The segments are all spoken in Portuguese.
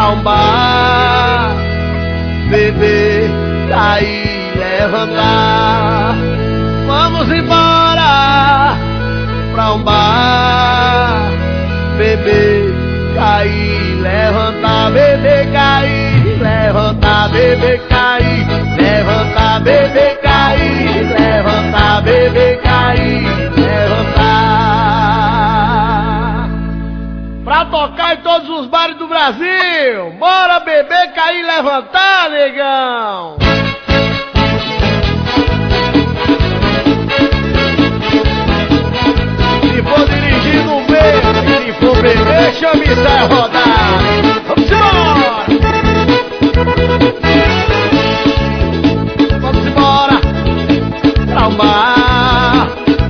pra um bar, beber, cair, levantar. Vamos embora pra um bar, beber, cair, levantar, beber, cair, levantar, beber, cair, levantar, beber, cair, levantar, beber, cair, levantar. Pra tocar em todos os bares do Brasil, bora beber, cair, levantar, negão. Se for dirigir no meio, se for beber, chame e sai rodar. Vamos embora! Vamos embora pra um bar,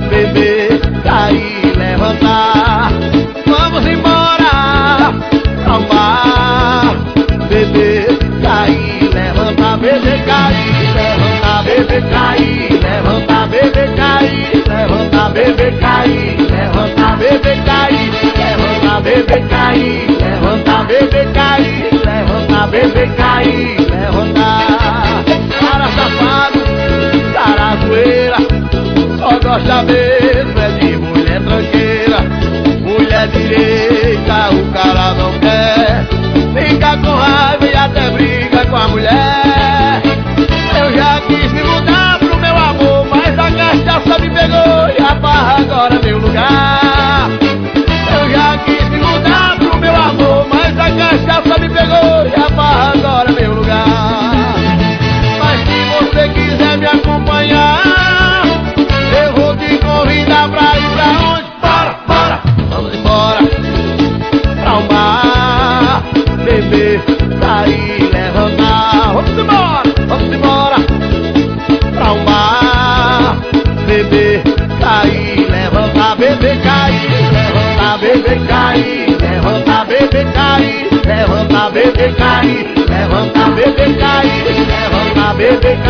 beber, cair, levantar. Vamos embora pra um bar, beber, cair, levantar, beber, cair, levantar, beber, cair, levantar, beber, cair, levantar, beber, cair, levantar, beber, cair, levantar, beber, cair, levantar, beber, cair, levantar, beber, cair, levantar. Cara safado, cara zoeira, só gosta mesmo é de mulher tranqueira. Mulher direita o cara não quer, fica com raiva e até briga com a mulher. Eu já quis me mudar pro meu amor, mas a cachaça me pegou e a barra agora é meu lugar. Eu já quis me mudar pro meu amor, mas a cachaça me pegou e a barra agora é meu lugar. Mas se você quiser me acompanhar, eu vou te convidar pra ir pra onde? Bora, bora, vamos embora pra um bar, beber, cair, levantar. Vamos embora pra um bar, beber, cair, levantar, beber, cair, levantar, beber, cair, levantar, beber, cair, levantar, beber, cair, levantar, beber, cair, levantar, beber, cair.